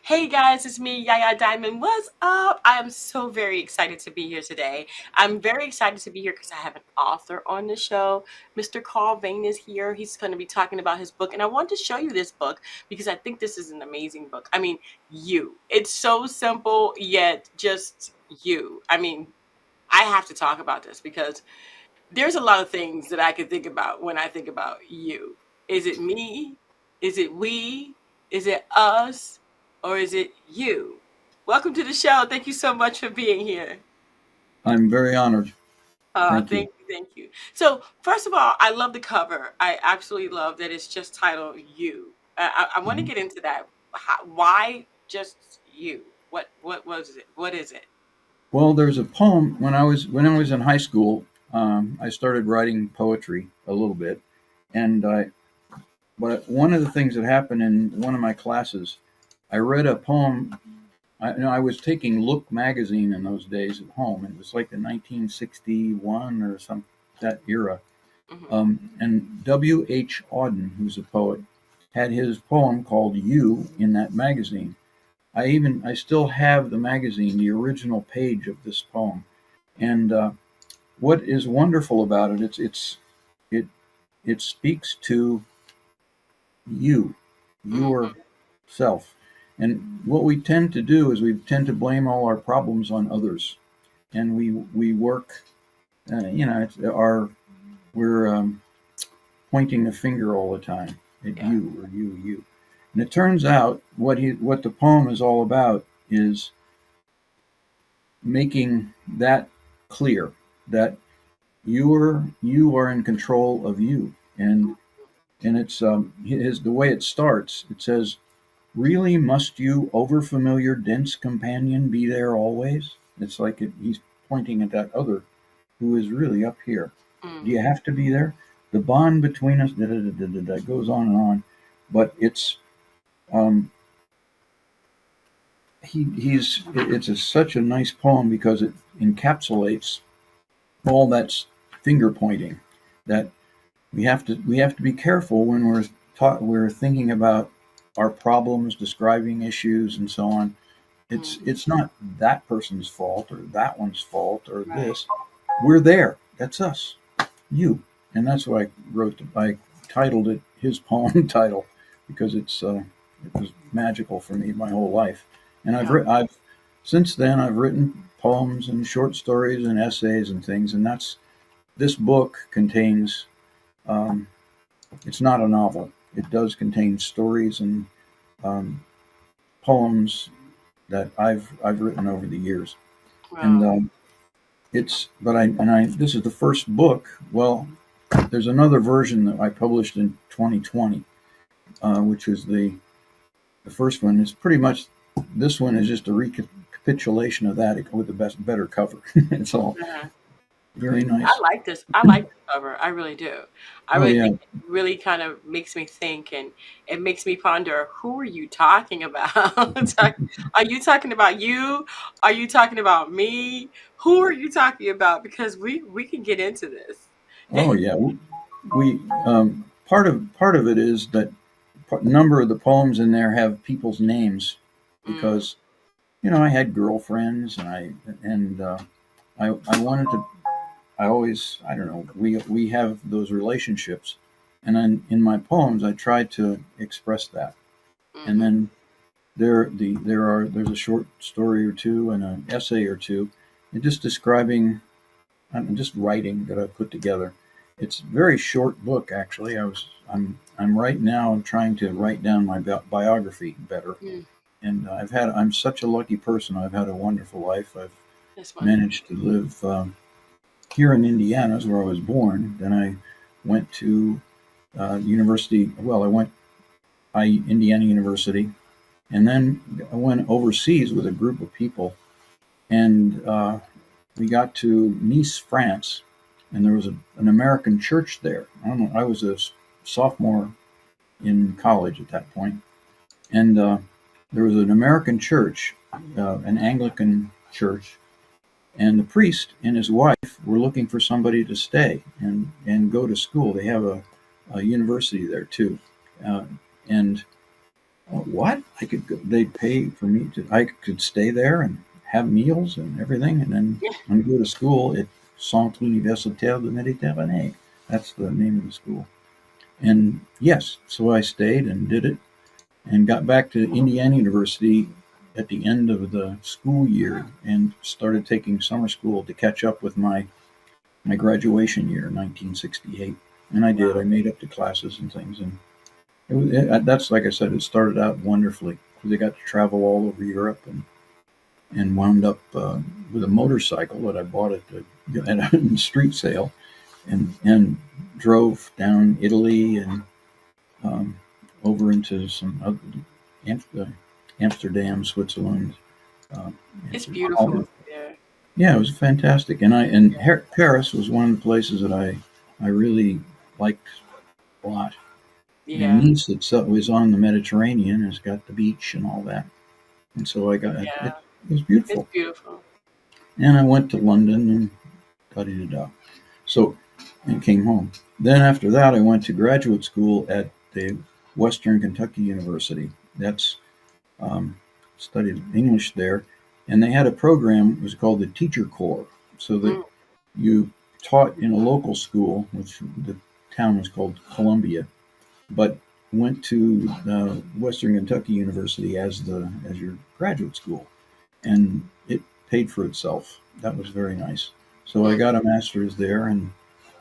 Hey guys, it's me, Yaya Diamond. What's up? I am so very excited to be here today. I'm very excited to be here because I have an author on the show. Mr. Carl Vane is here. He's going to be talking about his book, and I want to show you this book because I think this is an amazing book. I mean, you. It's so simple, yet just you. I mean, I have to talk about this because there's a lot of things that I can think about when I think about you. Is it me? Is it we? Is it us? Or is it you? Welcome to the show. Thank you so much for being here. I'm very honored. Thank you. Thank you, thank you. So, first of all, I love the cover. I absolutely love that it's just titled "You." I want to Mhm. get into that. Why just you? What was it? What is it? Well, there's a poem when I was in high school. I started writing poetry a little bit, and but one of the things that happened in one of my classes, I read a poem. I was taking Look magazine in those days at home. It was like the 1961 or some that era. Hmm. And W.H. Auden, who's a poet, had his poem called "You" in that magazine. I still have the magazine, the original page of this poem, and what is wonderful about it, it it speaks to you, Hmm. yourself, and what we tend to do is we tend to blame all our problems on others, and we work, it's our we're pointing the finger all the time at Yeah. you, and it turns out what the poem is all about is making that clear that you are in control of you, and it's his the way it starts. It says, "Really, must you, overfamiliar dense companion, be there always?" It's like he's pointing at that other who is really up here. Do you Hmm. have to be there? The bond between us goes on and on, but um, such a nice poem because it encapsulates all that finger pointing that we have to be careful when we're thinking about our problems, describing issues, and so on. Hmm. It's not that person's fault or that one's fault or Right. this. We're there. That's us. You. And that's why I titled it his poem title because it was magical for me my whole life. And Yeah. I've since then I've written poems and short stories and essays and things, and that's this book contains. Um, it's not a novel. It does contain stories and um, poems that I've written over the years, and Wow. it's but I this is the first book. Well, there's another version that I published in 2020, which was the first one. It's pretty much this one is just a recapitulation of that with the better cover. It's all Uh-huh. very I nice. like this. I like the cover. I really do. I Oh really yeah, think it really kind of makes me think, and it makes me ponder, who are you talking about? Are you talking about you? Are you talking about me? Who are you talking about? Because we can get into this. oh yeah. We part of it is that a number of the poems in there have people's names Mm, because I had girlfriends and I wanted to. I always I don't know. We have those relationships, and then in my poems I try to express that. And mm-hmm, then there's a short story or two and an essay or two, and just describing and just writing that I put together. It's a very short book actually. I'm right now I'm trying to write down my biography better, mm, and I'm such a lucky person. I've had a wonderful life. I've that's wonderful. managed to live here in Indiana, is where I was born. Then I went to university. Well, I went Indiana University, and then I went overseas with a group of people, and we got to Nice, France, and there was an American church there. I don't know. I was a sophomore in college at that point, and there was an American church, an Anglican church, and the priest and his wife were looking for somebody to stay and go to school. They have a university there too, uh, and What? I could go, they'd pay for me to, I could stay there and have meals and everything, and then when I go to school at Centre Universitaire de Méditerranée. That's the name of the school. And yes, so I stayed and did it and got back to Indiana University at the end of the school year and started taking summer school to catch up with my graduation year, 1968. And I did. I made up the classes and things, and that's like I said. It started out wonderfully because I got to travel all over Europe and wound up with a motorcycle that I bought at a street sale and drove down Italy and um, over into some Amsterdam, Switzerland. Um, It's beautiful over there. yeah, it was fantastic, and Paris was one of the places that I really liked a lot. And Yeah, Nice itself was on the Mediterranean. It's got the beach and all that, and so I got it. It yeah. was It's beautiful. beautiful. And I went to London and got it up. So and came home. Then after that, I went to graduate school at the Western Kentucky University. That's studied English there, and they had a program. It was called the Teacher Corps, so that Mm, you taught in a local school, which the town was called Columbia, but went to Western Kentucky University as your graduate school, and it paid for itself. That was very nice. So I mm, got a master's there, and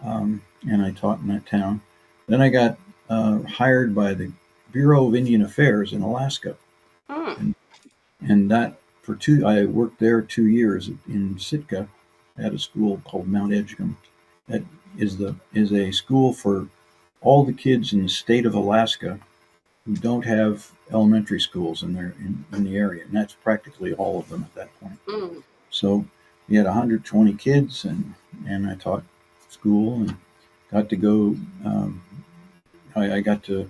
I taught in that town. Then I got hired by the Bureau of Indian Affairs in Alaska, mm. and that for two I worked there 2 years in Sitka at a school called Mount Edgecombe. That is a school for all the kids in the state of Alaska who don't have elementary schools in the area, and that's practically all of them at that point. Mm. So we had 120 kids, and I taught school and got to go. I got to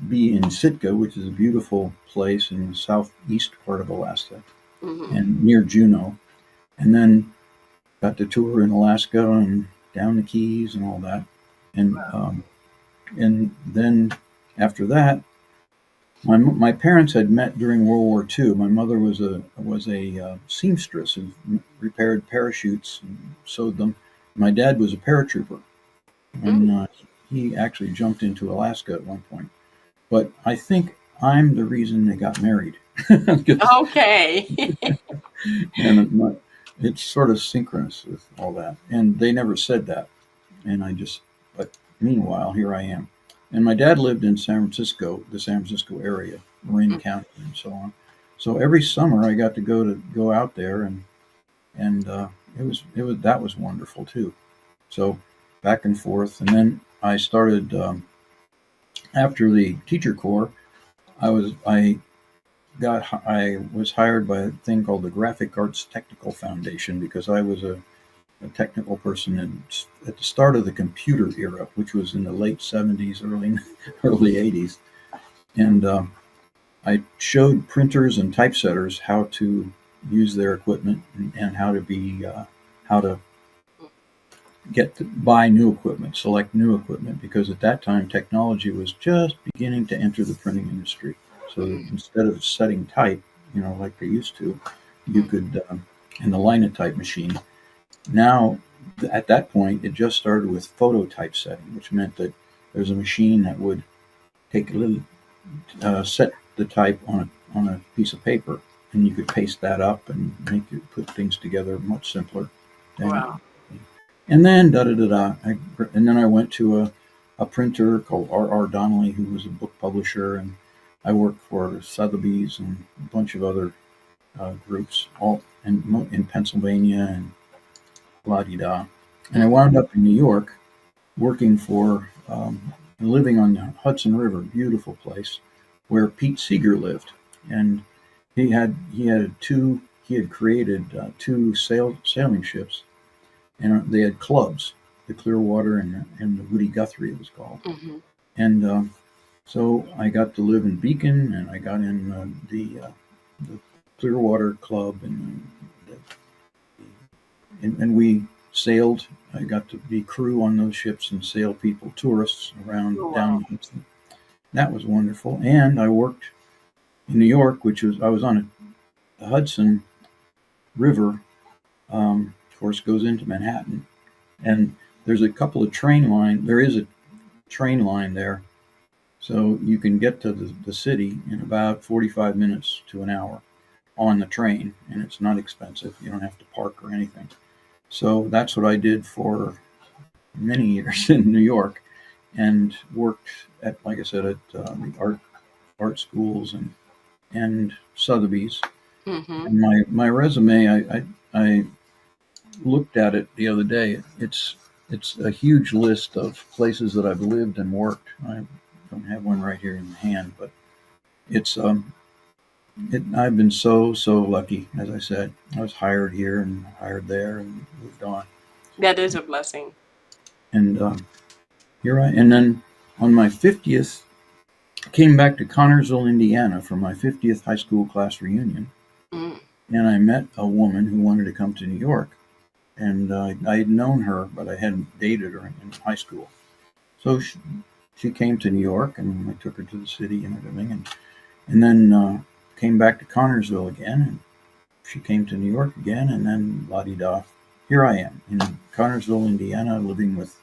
be in Sitka, which is a beautiful place in the southeast part of Alaska Hmm. and near Juneau, and then got to tour in Alaska and down the Keys and all that, and then after that, my parents had met during World War II. My mother was a seamstress who repaired parachutes and sewed them. My dad was a paratrooper, and Mm. he actually jumped into Alaska at one point. But I think I'm the reason they got married. Okay. And it's sort of synchronous with all that. And they never said that. And but meanwhile, here I am. And my dad lived in San Francisco, the San Francisco area, Marin Mm. County, and so on. So every summer I got to go out there, and it was that was wonderful too. So back and forth, and then I started after the teacher corps. I was hired by a thing called the Graphic Arts Technical Foundation because I was a technical person at the start of the computer era, which was in the late '70s, early '80s, and I showed printers and typesetters how to use their equipment and how to get to buy new equipment, select new equipment, because at that time technology was just beginning to enter the printing industry. So that Mm. instead of setting type, like they used to, you Mm. could in the linotype machine. Now, at that point, it just started with photo typesetting, which meant that there's a machine that would take a little set the type on a piece of paper, and you could paste that up and make it put things together much simpler than. Wow. And then da da da da. And then I went to a printer called R. Donnelly, who was a book publisher, and I worked for Sotheby's and a bunch of other groups, all in Pennsylvania and la di da. And I Mm. wound up in New York working for, living on the Hudson River, beautiful place, where Pete Seeger lived. And he had created two sailing ships, and they had clubs, the Clearwater and the Woody Guthrie, it was called. Hmm. And so I got to live in Beacon, and I got in the Clearwater Club, and we sailed. I got to be crew on those ships and sail people, tourists around Oh, down wow. the Hudson. That was wonderful. And I worked. in New York, which was I was on the Hudson River. Of course, goes into Manhattan, and there's a couple of train line. There is a train line there, so you can get to the city in about 45 minutes to an hour on the train, and it's not expensive. You don't have to park or anything. So that's what I did for many years in New York, and worked at, like I said, at the art schools and Sotheby's. Mm-hmm. And my resume, I looked at it the other day. It's a huge list of places that I've lived and worked. I don't have one right here in hand, but it's I've been so lucky. As I said, I was hired here and hired there and moved on. That is a blessing. And here I and then on my 50th, I came back to Connersville, Indiana for my 50th high school class reunion, Mm. and I met a woman who wanted to come to New York. And I had known her, but I hadn't dated her in high school. So she came to New York, and I took her to the city and everything, and then came back to Connersville again, and she came to New York again, and then la di da. Here I am in Connersville, Indiana, living with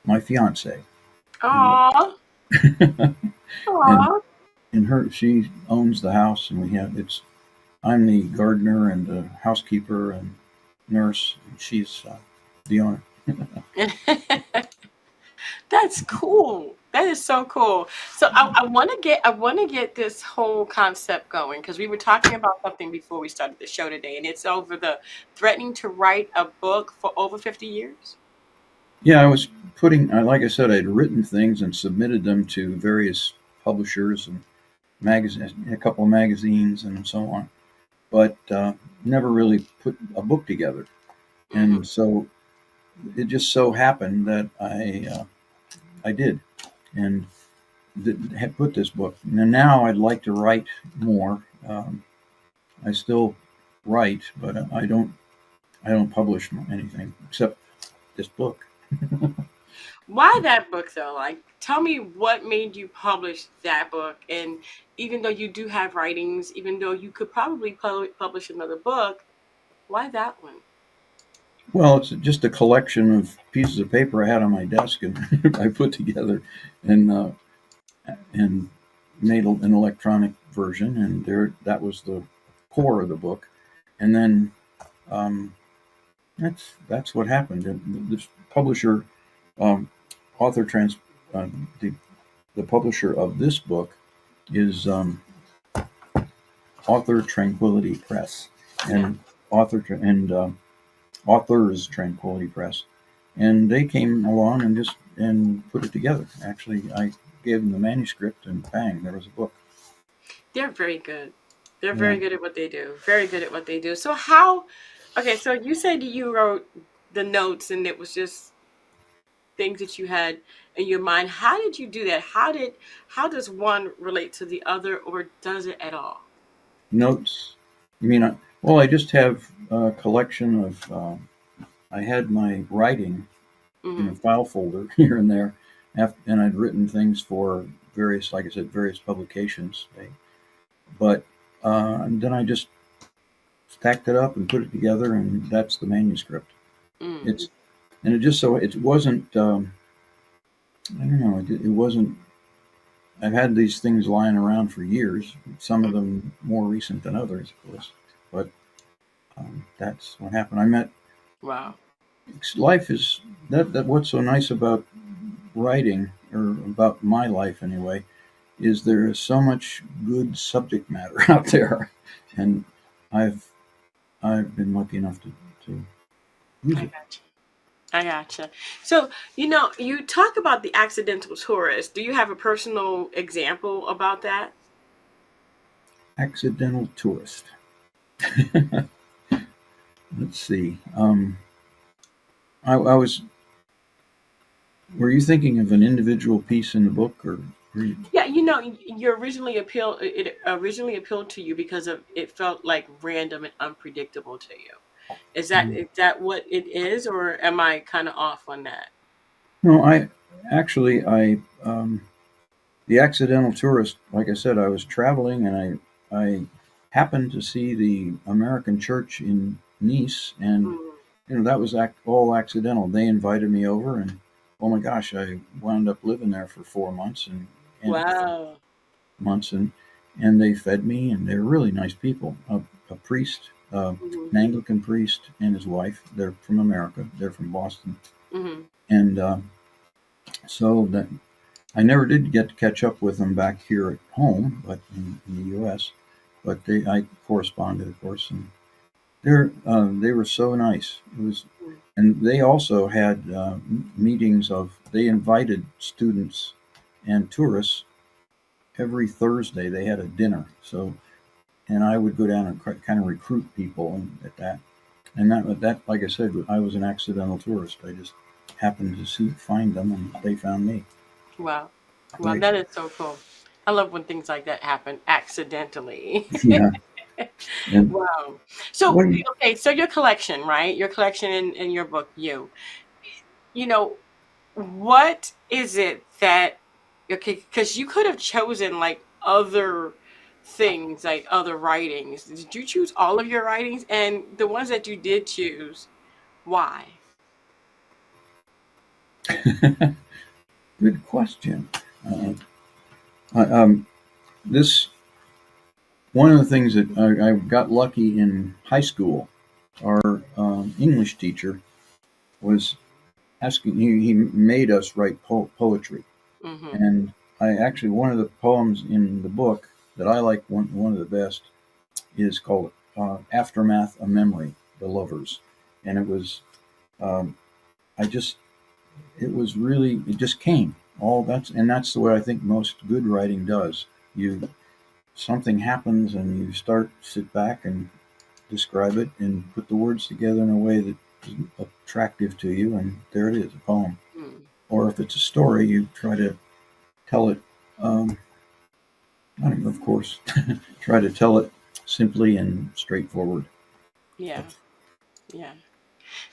my fiance, and Aw. and Aw. and her she owns the house, and we have it's I'm the gardener and the housekeeper and nurse, and she's the owner. That's cool. That is so cool. So I want to get this whole concept going because we were talking about something before we started the show today, and it's over the threatening to write a book for over 50 years. Yeah, I was putting, like I said, I'd written things and submitted them to various publishers and magazines, a couple of magazines, and so on, but never really put a book together. Mm-hmm. And so it just so happened that I did, and had put this book. And now I'd like to write more. I still write, but I don't publish anything except this book. Why that book though? Like, tell me what made you publish that book. And even though you do have writings, even though you could probably publish another book, why that one? Well, it's just a collection of pieces of paper I had on my desk, and I put together and and made an electronic version, and there that was the core of the book. And then um, that's what happened. And this publisher, um, author trans, uh, the the publisher of this book is Author Tranquility Press, Yeah. and Authors Tranquility Press, and they came along and just and put it together. Actually, I gave them the manuscript, and bang, there was a book. They're very good. They're Yeah, very good at what they do. Very good at what they do. So how okay, so you said that you wrote the notes and it was just things that you had in your mind. How did you do that? How does one relate to the other or does it at all? notes. You mean? Well, I just have a collection of. I had my writing in a Mhm. file folder here and there, and I'd written things for various, like I said, various publications. But and then I just stacked it up and put it together, and that's the manuscript. Mm. It's and it just so it wasn't. I don't know. It wasn't. I've had these things lying around for years. Some of them more recent than others, of course. But that's what happened. I met. Wow. Life is that. What's so nice about writing, or about my life anyway, is there is so much good subject matter out there, and I've I've been lucky enough to use I it. got you. I gotcha. So, you talk about the accidental tourist. Do you have a personal example about that? Accidental tourist. Let's see. I was. Were you thinking of an individual piece in the book, or were you, Yeah, it originally appealed to you because of it felt like random and unpredictable to you. Is that what it is, or am I kind of off on that? no? I the accidental tourist. Like I said, I was traveling, and I happened to see the American Church in Nice, and Mm. that was all accidental. They invited me over, and oh my gosh, I wound up living there for 4 months, and Wow. months, and they fed me, and they're really nice people. A priest, Hmm. an Anglican priest, and his wife. They're from America. They're from Boston, Hmm. and so that I never did get to catch up with them back here at home, but in the U.S. But I corresponded, of course, and they were so nice. It was, and they also had meetings of. They invited students and tourists every Thursday. They had a dinner, so and I would go down and kind of recruit people at that. And that, like I said, I was an accidental tourist. I just happened to find them, and they found me. Wow. Wow, Right? that is so cool. I love when things like that happen accidentally. Yeah. And Wow. what? So, okay, so your collection, right? Your collection in your book, you know, what is it that, okay, because you could have chosen like other things, like other writings. Did you choose all of your writings? And the ones that you did choose, why? Good question. Uh, I, this one of the things that I got lucky in high school. Our English teacher was asking. He made us write poetry, Mm-hmm. and I actually one of the poems in the book that I like one of the best is called "Aftermath: A Memory," the Lovers, and it was um, I just it was really it just came all that's the way I think most good writing does. You Something happens and you sit back and describe it and put the words together in a way that is attractive to you, and there it is, a poem. Mm. Or if it's a story, you try to tell it. Um, I don't know, of course, try to tell it simply and straightforward. Yeah, yeah.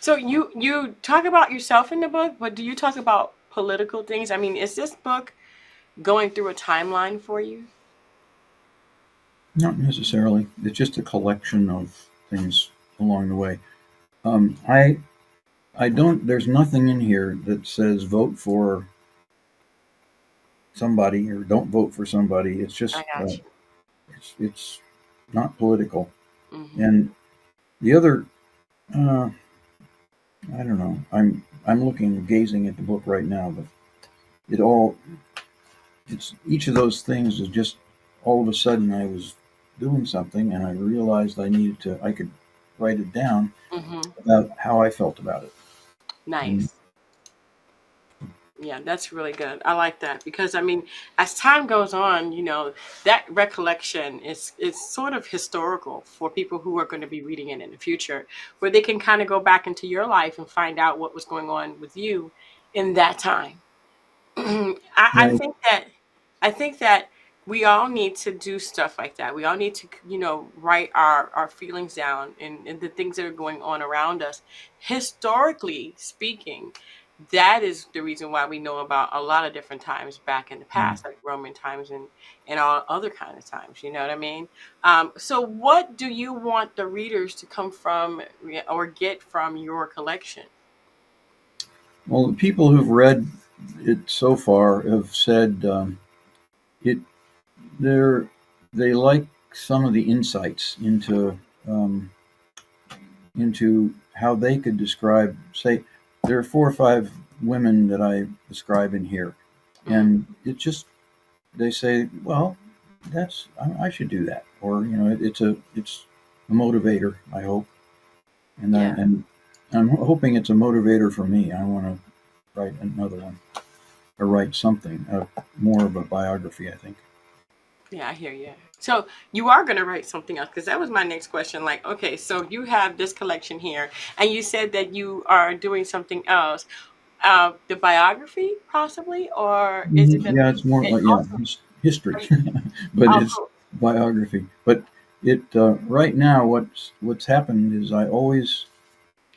So you talk about yourself in the book, but do you talk about political things? I mean, is this book going through a timeline for you? Not necessarily. It's just a collection of things along the way. I don't. There's nothing in here that says vote for somebody or don't vote for somebody. It's I just got you. it's not political. Hmm. And the other, uh, I don't know. I'm looking, gazing at the book right now, but it all it's each of those things is just all of a sudden I was doing something and I realized I could write it down Hmm. about how I felt about it. And Nice. Yeah, that's really good. I like that because I mean, as time goes on, that recollection is sort of historical for people who are going to be reading it in the future, where they can kind of go back into your life and find out what was going on with you in that time. I yeah, think that we all need to do stuff like that. We all need to, write our feelings down and the things that are going on around us. Historically speaking, that is the reason why we know about a lot of different times back in the past, like Roman times and all other kind of times. You know what I mean? So, what do you want the readers to come from or get from your collection? well, the people who've read it so far have said it. They're they like some of the insights um, into how they could describe. Say, there are 4 or 5 women that I describe in here, Mm, and it just they say, well, I should do that, or it's a motivator. I hope, yeah. and I'm hoping it's a motivator for me. I want to write another one or write something more of a biography. I think. Yeah, I hear you. So you are going to write something else because that was my next question. Like, okay, so you have this collection here, and you said that you are doing something else. The biography, possibly, or is it going to Yeah, be it's more and like yeah, also? history, Are you, but oh, it's cool. biography. But it right now, what's happened is I always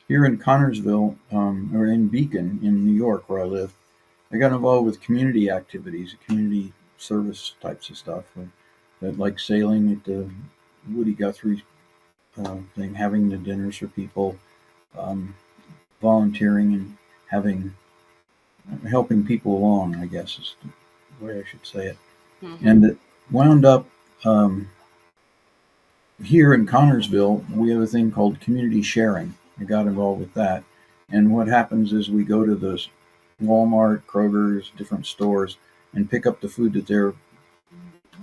here in Connorsville or in Beacon in New York where I live, I got involved with community activities, community service types of stuff. that like sailing at the Woody Guthrie thing, having the dinners for people, um, volunteering and having helping people along, I guess is the way I should say it. Mm-hmm. And it wound up um, here in Connorsville. We have a thing called community sharing. I got involved with that, and what happens is we go to the Walmart, Kroger's, different stores, and pick up the food that they're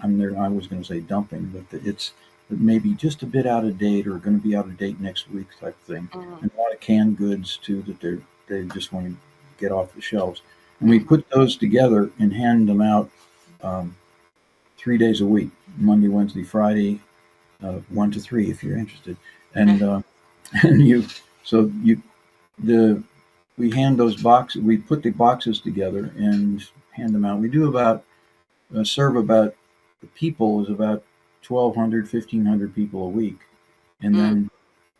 I was going to say dumping, but it's maybe just a bit out of date or going to be out of date next week type thing. Mm-hmm. And a lot of canned goods too that they just want to get off the shelves. And we Mm-hmm. put those together and hand them out um, 3 days a week, Monday, Wednesday, Friday, 1 to 3 if you're interested. And and you the we hand those boxes. We put the boxes together and hand them out. We do about serve about the people is about 1,200, 1,500 people a week, and Mm-hmm.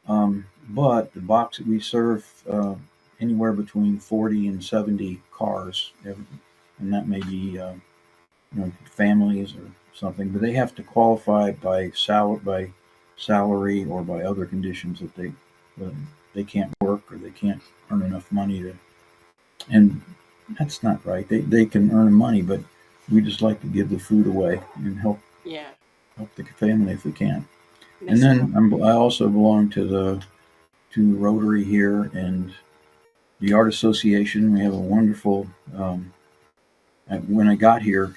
then but the box we serve anywhere between 40 and 70 cars, and that may be families or something, but they have to qualify by salary or by other conditions that they can't work or they can't earn enough money to, and that's not right. They can earn money, but we just like to give the food away and Yeah. help the family if we can. And That's then I also belong to Rotary here and the Art Association. We have a wonderful. When I got here,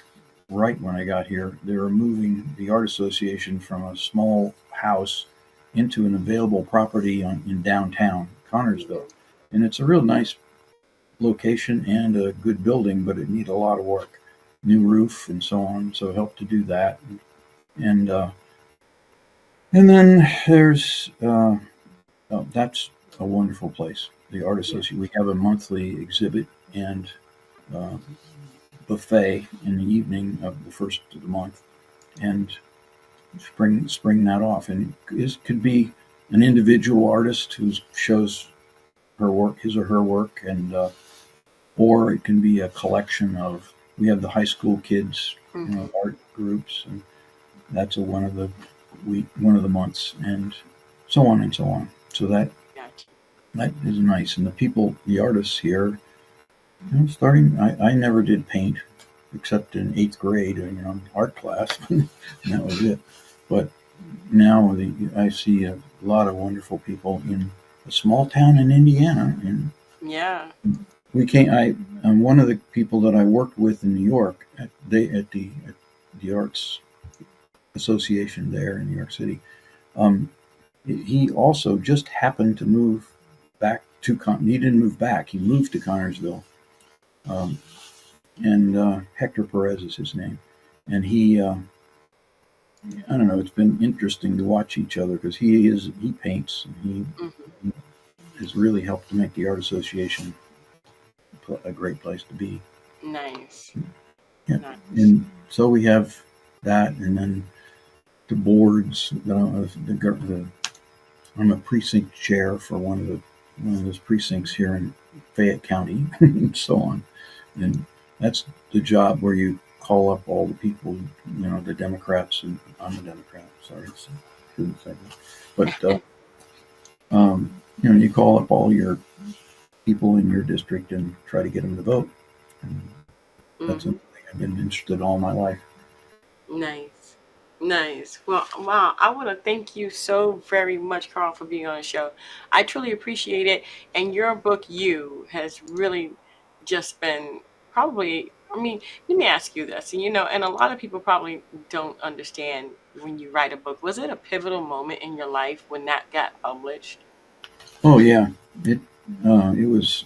right when I got here, they were moving the Art Association from a small house into an available property in downtown Connorsville, and it's a real nice location and a good building, but it needs a lot of work, new roof and so on. So help to do that, and and then there's that's a wonderful place. The Art yeah. Association. We have a monthly exhibit and uh, buffet in the evening of the first of the month, and spring that off. And it could be an individual artist who shows her work, his or her work, and or it can be a collection of. We have the high school kids, Mm-hmm. art groups, and that's one of the months, and so on and so on. So Gotcha. that is nice, and the people, the artists here, starting. I never did paint except in eighth grade, art class. And that was it. But now I see a lot of wonderful people in a small town in Indiana, and Yeah. we can't. I'm one of the people that I worked with in New York at the Arts Association there in New York City. Um, he also just happened to move back to he didn't move back. He moved to Connorsville, um, and Hector Perez is his name, and I don't know. It's been interesting to watch each other because he paints and Mm-hmm. he has really helped to make the art association a great place to be. Nice. Yeah, Nice. and so we have that, and then the boards. I'm a precinct chair for one of those precincts here in Fayette County, and so on. And that's the job where you call up all the people, the Democrats, and I'm a Democrat. Sorry, shouldn't say that. But you call up all your people in your district and try to get them to vote. And that's Mm-hmm. something I've been interested in all my life. Nice. Nice. Well, wow. I want to thank you so very much, Carl, for being on the show. I truly appreciate it. And your book, You, has really just been probably, I mean, let me ask you this. And a lot of people probably don't understand when you write a book. Was it a pivotal moment in your life when that got published? Oh yeah, it it was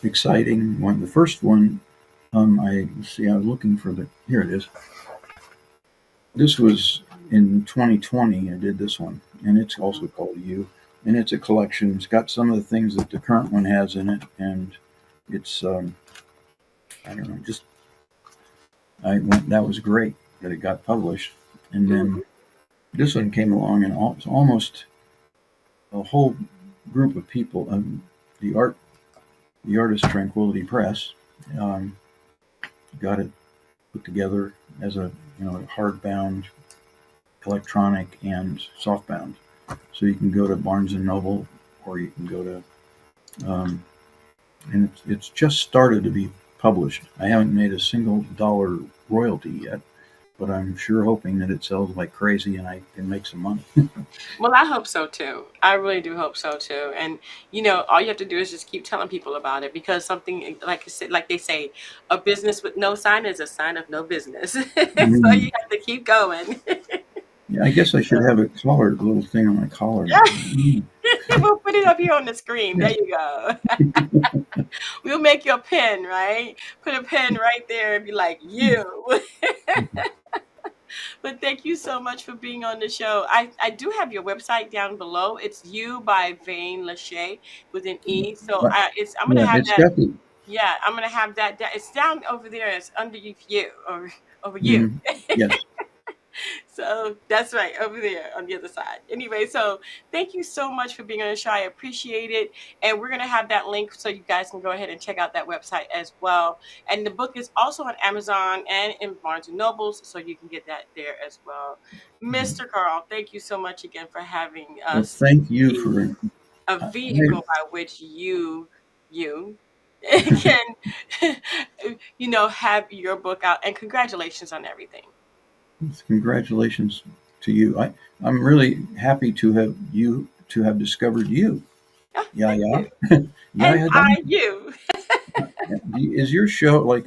exciting. The first one, I see. I was looking for the. Here it is. This was in 2020. I did this one, and it's also called You, and it's a collection. It's got some of the things that the current one has in it, and it's I don't know. Just I went. That was great that it got published, and Mm-hmm. then this one came along, and almost a whole group of people. The art, the artist Tranquility Press, got it put together as a hardbound. electronic and softbound. So you can go to Barnes and Noble, or you can go to, um, and it's just started to be published. I haven't made a single dollar royalty yet, but I'm sure hoping that it sells like crazy and I can make some money. Well, I hope so too. I really do hope so too. And all you have to do is just keep telling people about it, because something like I said, like they say, a business with no sign is a sign of no business. So Mm. you have to keep going. Yeah, I guess I should have a collar, little thing on my collar. Mm. We'll put it up here on the screen. There Yeah. you go. We'll make your pen, right? Put a pen right there and be like, you. But thank you so much for being on the show. I do have your website down below. It's you by Vane Lachey with an E. So But I'm gonna yeah, have it's that. got the. Yeah, I'm gonna have that. It's down over there. It's underneath you, or over you. Mhm. Yes. So that's right over there on the other side. Anyway, so thank you so much for being on the show. I appreciate it. And we're going to have that link so you guys can go ahead and check out that website as well. And the book is also on Amazon and in Barnes and Nobles, so you can get that there as well. Mr. Carl, thank you so much again for having Well, us thank you be for. a I, vehicle by which you can have your book out, and congratulations on everything. congratulations to you. I'm really happy to have discovered you. Oh, Yeah, thank yeah, you. yeah, And yeah. I you. Is your show like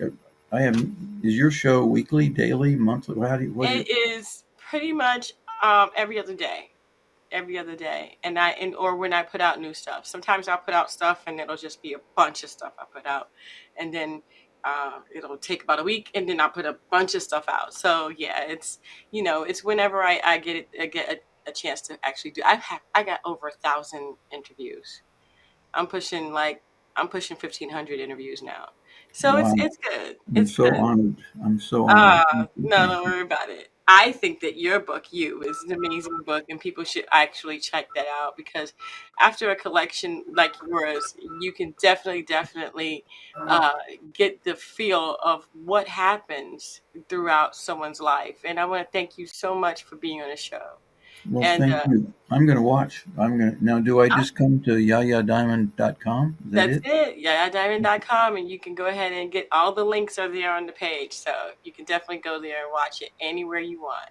I have? Is your show weekly, daily, monthly? How do you, what do you? It is pretty much every other day. Every other day. Or when I put out new stuff. Sometimes I'll put out stuff and it'll just be a bunch of stuff I put out. And then it'll take about a week and then I'll put a bunch of stuff out. So yeah, it's whenever I get it I get a chance to actually do. I got over 1,000 interviews. I'm pushing like I'm pushing 1,500 interviews now. So it's Wow, it's good. I'm It's so good. honored. I'm so honored. Thank you. No, Thank don't you. worry about it. I think that your book, You, is an amazing book, and people should actually check that out, because after a collection like yours, you can definitely uh, get the feel of what happens throughout someone's life. And I want to thank you so much for being on the show. Well, And thank you. I'm going to watch. I'm going to now. Do I just come to yayadiamond.com? Is that that's it? it. YayaDiamond.com, and you can go ahead and get all the links are there on the page. So you can definitely go there and watch it anywhere you want.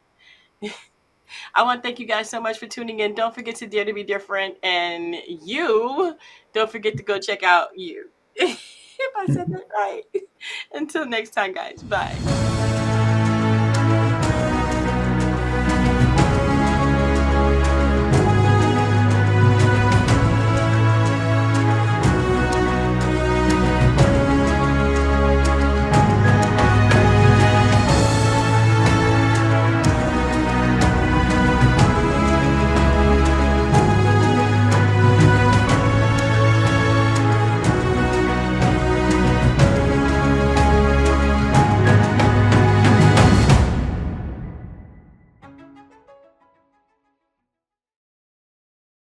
I want to thank you guys so much for tuning in. Don't forget to dare to be different. And you don't forget to go check out You. If I said that right. Until next time, guys. Bye.